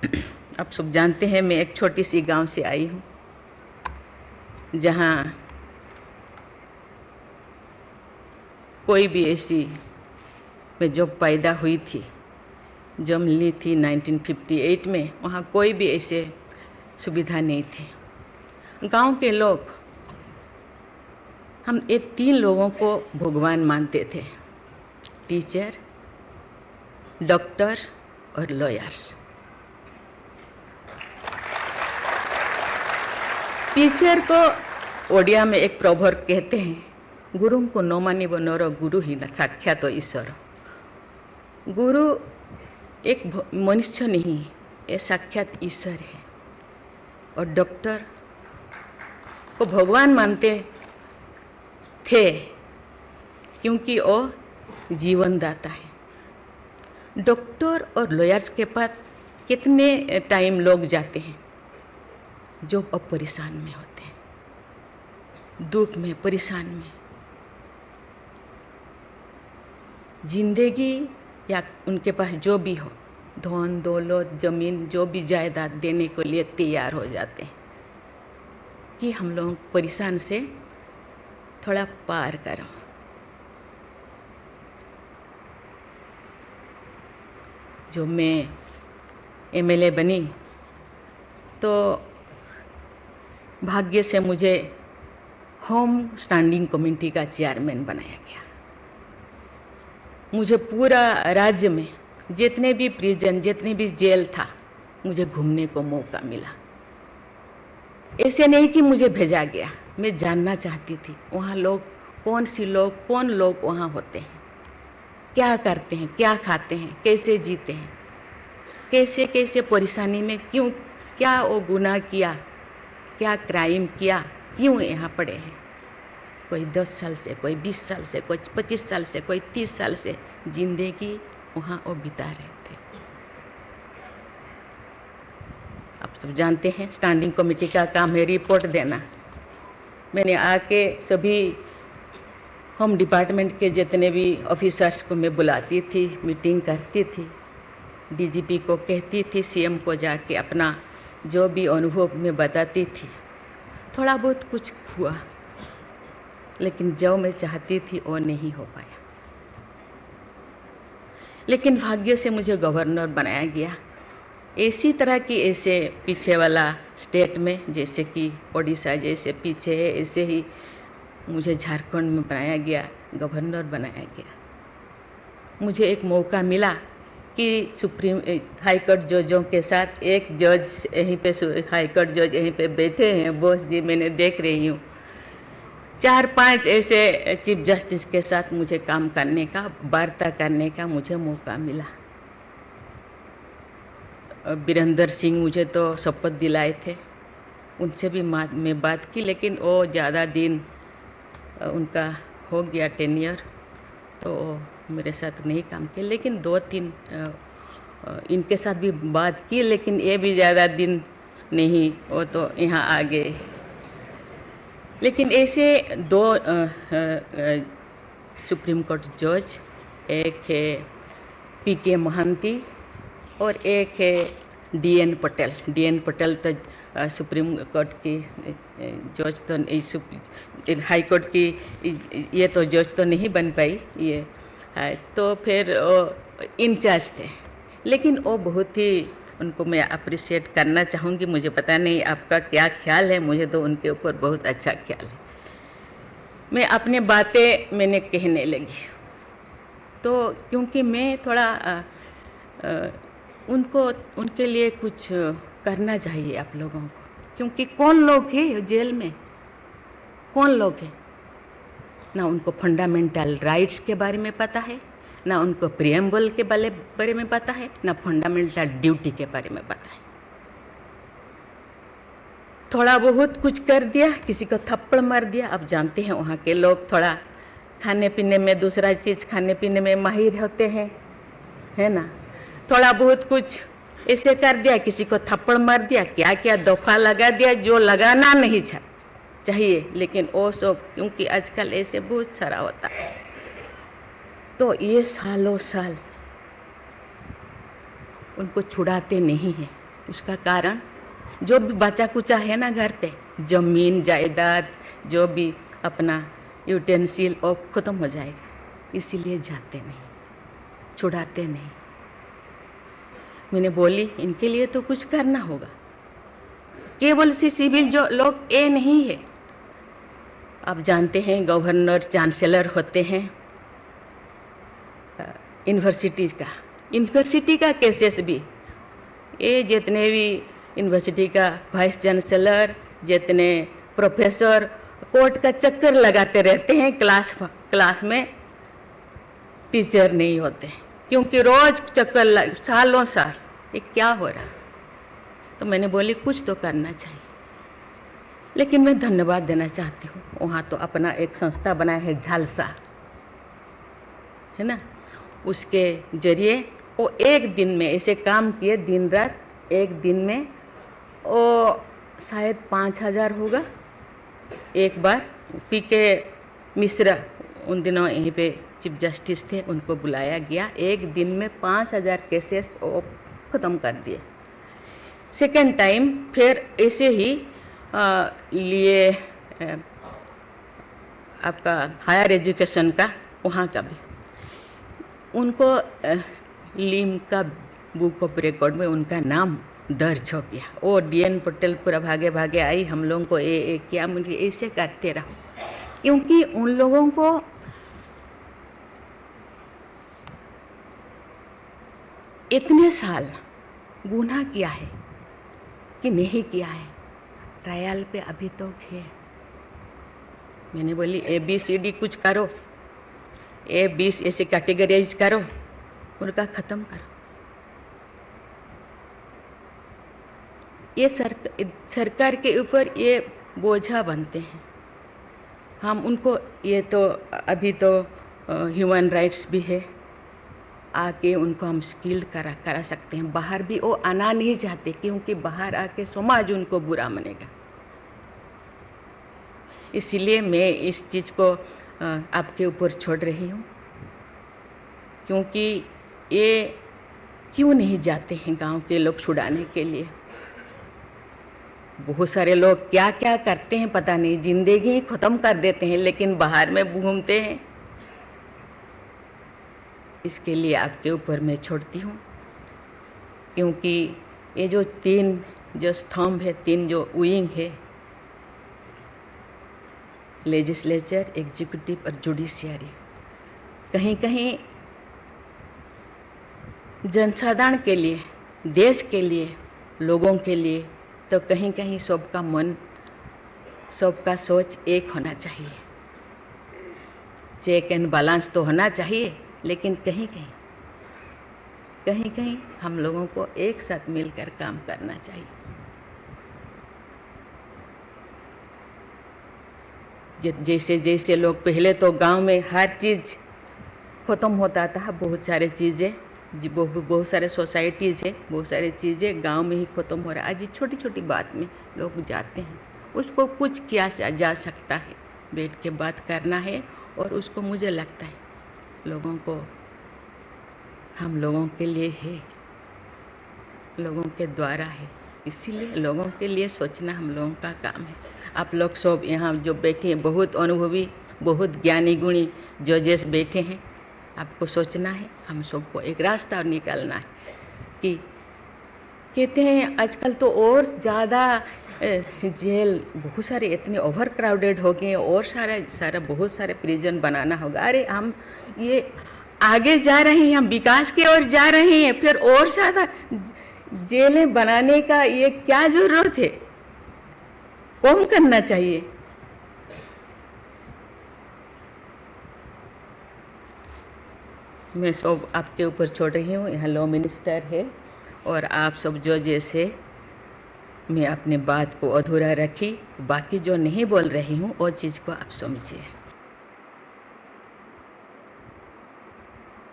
आप सब जानते हैं मैं एक छोटी सी गांव से आई हूँ, जहाँ कोई भी ऐसी, मैं जब पैदा हुई थी, जन्म ली थी 1958 में, वहाँ कोई भी ऐसे सुविधा नहीं थी। गांव के लोग, हम ये 3 लोगों को भगवान मानते थे, टीचर, डॉक्टर और लॉयर्स। टीचर को ओडिया में एक प्रोवर्ब कहते हैं, गुरुं को नो मानिबो नरो गुरु ही न साक्षात ईश्वर। गुरु एक मनुष्य नहीं, ये साक्षात ईश्वर है। और डॉक्टर को भगवान मानते थे क्योंकि वो जीवन दाता है। डॉक्टर और लॉयर्स के पास कितने टाइम लोग जाते हैं जो अब परेशान में होते हैं, दुख में, परेशान में। जिंदगी या उनके पास जो भी हो, धन दौलत, जमीन, जो भी जायदाद देने के लिए तैयार हो जाते हैं कि हम लोग परेशान से थोड़ा पार करो। जो मैं एमएलए बनी तो भाग्य से मुझे होम स्टैंडिंग कमेटी का चेयरमैन बनाया गया। मुझे पूरा राज्य में जितने भी प्रिजन, जितने भी जेल था, मुझे घूमने को मौका मिला। ऐसे नहीं कि मुझे भेजा गया, मैं जानना चाहती थी वहाँ लोग, कौन लोग वहाँ होते हैं, क्या करते हैं, क्या खाते हैं, कैसे जीते हैं, कैसे कैसे परेशानी में, क्यों, क्या वो गुनाह किया, क्या क्राइम किया, क्यों यहाँ पड़े हैं। कोई 10 साल से, कोई 20 साल से, कोई 25 साल से, कोई 30 साल से जिंदगी वहाँ वो बिता रहे थे। आप सब जानते हैं स्टैंडिंग कमेटी का काम है रिपोर्ट देना। मैंने आके सभी होम डिपार्टमेंट के जितने भी ऑफिसर्स को मैं बुलाती थी, मीटिंग करती थी, डीजीपी को कहती थी, सीएम को जाके अपना जो भी अनुभव मैं बताती थी। थोड़ा बहुत कुछ हुआ, लेकिन जो मैं चाहती थी वो नहीं हो पाया। लेकिन भाग्य से मुझे गवर्नर बनाया गया। इसी तरह की, ऐसे पीछे वाला स्टेट में, जैसे कि ओडिशा जैसे पीछे है, ऐसे ही मुझे झारखंड में बनाया गया, गवर्नर बनाया गया। मुझे एक मौका मिला कि सुप्रीम हाई कोर्ट जजों के साथ, एक जज यहीं पे, हाई कोर्ट जज यहीं पे बैठे हैं, बोस जी, मैंने देख रही हूँ, 4-5 ऐसे चीफ जस्टिस के साथ मुझे काम करने का, वार्ता करने का मुझे मौका मिला। वीरेंद्र सिंह मुझे तो शपथ दिलाए थे, उनसे भी मैं बात की, लेकिन वो ज़्यादा दिन उनका हो गया टेन्योर, तो मेरे साथ नहीं काम किया। लेकिन 2-3 इनके साथ भी बात की, लेकिन ये भी ज़्यादा दिन नहीं, वो तो यहाँ आ गए। लेकिन ऐसे 2 सुप्रीम कोर्ट जज, एक है पीके महांती और एक है डीएन पटेल। डीएन पटेल तो सुप्रीम कोर्ट की जज तो, हाई कोर्ट की ये तो जज तो नहीं बन पाई ये, तो फिर इंचार्ज थे। लेकिन वो बहुत ही, उनको मैं अप्रिशिएट करना चाहूँगी। मुझे पता नहीं आपका क्या ख्याल है, मुझे तो उनके ऊपर बहुत अच्छा ख्याल है। मैं अपने बातें मैंने कहने लगी, तो क्योंकि मैं थोड़ा उनके लिए कुछ करना चाहिए आप लोगों को, क्योंकि कौन लोग हैं जेल में, कौन लोग हैं, ना उनको फंडामेंटल राइट्स के बारे में पता है, ना उनको प्रिएम्बल के बारे में पता है, ना फंडामेंटल ड्यूटी के बारे में पता है। थोड़ा बहुत कुछ कर दिया, किसी को थप्पड़ मार दिया। आप जानते हैं वहाँ के लोग थोड़ा खाने पीने में, दूसरा चीज़ खाने पीने में माहिर होते हैं, है ना। थोड़ा बहुत कुछ ऐसे कर दिया, किसी को थप्पड़ मार दिया, क्या क्या दफा लगा दिया जो लगाना नहीं चाहिए। लेकिन वो सब, क्योंकि आजकल ऐसे बहुत सारा होता है, तो ये सालों साल उनको छुड़ाते नहीं हैं। उसका कारण जो भी बचा कुचा है ना घर पे, ज़मीन जायदाद जो भी अपना यूटेंसिल वो ख़त्म हो जाएगा, इसीलिए जाते नहीं, छुड़ाते नहीं। मैंने बोली इनके लिए तो कुछ करना होगा। केवल सी सिविल जो लोग ये नहीं है, आप जानते हैं गवर्नर चांसलर होते हैं यूनिवर्सिटी का केसेस भी, ये जितने भी यूनिवर्सिटी का वाइस चांसलर, जितने प्रोफेसर कोर्ट का चक्कर लगाते रहते हैं, क्लास में टीचर नहीं होते, क्योंकि रोज चक्कर सालों साल, ये क्या हो रहा। तो मैंने बोली कुछ तो करना चाहिए। लेकिन मैं धन्यवाद देना चाहती हूँ, वहाँ तो अपना एक संस्था बनाया है झालसा, है ना, उसके जरिए वो एक दिन में ऐसे काम किए, दिन रात, एक दिन में वो शायद 5,000 होगा। एक बार पीके मिश्रा उन दिनों यहीं पे चीफ जस्टिस थे, उनको बुलाया गया, एक दिन में 5,000 केसेस वो ख़त्म कर दिए। सेकेंड टाइम फिर ऐसे ही लिए आपका हायर एजुकेशन का, वहाँ का भी उनको लीम का बुक ऑफ रिकॉर्ड में उनका नाम दर्ज हो गया। वो DN पटेल पूरा भागे भागे आई, हम लोगों को ये किया, मुझे ऐसे करते रहो, क्योंकि उन लोगों को इतने साल गुनाह किया है कि नहीं किया है, ट्रायल पे अभी तक है। मैंने बोली ABCD कुछ करो, A20 ऐसे कैटेगराइज करो, उनका ख़त्म करो। ये सरकार के ऊपर ये बोझा बनते हैं। हम उनको, ये तो अभी तो ह्यूमन राइट्स भी है, आके उनको हम स्किल्ड करा सकते हैं। बाहर भी वो आना नहीं चाहते, क्योंकि बाहर आके समाज उनको बुरा मानेगा। इसीलिए मैं इस चीज़ को आपके ऊपर छोड़ रही हूँ, क्योंकि ये क्यों नहीं जाते हैं गांव के लोग छुड़ाने के लिए। बहुत सारे लोग क्या क्या करते हैं पता नहीं, जिंदगी ख़त्म कर देते हैं, लेकिन बाहर में घूमते हैं। इसके लिए आपके ऊपर मैं छोड़ती हूँ, क्योंकि ये जो 3 जो स्तंभ है, 3 जो विंग है, लेजिस्लेचर, एग्जीक्यूटिव और जुडिशियरी, कहीं कहीं जनसाधारण के लिए, देश के लिए, लोगों के लिए, तो कहीं कहीं सबका मन, सबका सोच एक होना चाहिए। चेक एंड बैलेंस तो होना चाहिए, लेकिन कहीं कहीं हम लोगों को एक साथ मिलकर काम करना चाहिए। जैसे जैसे लोग पहले तो गांव में हर चीज़ ख़त्म होता था, बहुत सारे चीज़ें, बहुत सारे सोसाइटीज़ है, बहुत सारी चीज़ें गांव में ही ख़त्म हो रहा है। आज छोटी छोटी बात में लोग जाते हैं, उसको कुछ किया जा सकता है, बैठ के बात करना है, और उसको मुझे लगता है लोगों को, हम लोगों के लिए है, लोगों के द्वारा है, इसीलिए लोगों के लिए सोचना हम लोगों का काम है। आप लोग सब यहाँ जो बैठे हैं, बहुत अनुभवी, बहुत ज्ञानी गुणी जजेस बैठे हैं, आपको सोचना है, हम सबको एक रास्ता और निकालना है। कि कहते हैं आजकल तो और ज़्यादा जेल, बहुत सारे इतने ओवर क्राउडेड हो गए, और सारा बहुत सारे प्रिजन बनाना होगा। अरे हम ये आगे जा रहे हैं, हम विकास की ओर जा रहे हैं, फिर और ज़्यादा जेलें बनाने का ये क्या ज़रूरत है, कम करना चाहिए। मैं सब आपके ऊपर छोड़ रही हूँ। यहाँ लॉ मिनिस्टर है, और आप सब जो जैसे, मैं अपने बात को अधूरा रखी, बाकी जो नहीं बोल रही हूँ वो चीज़ को आप समझिए।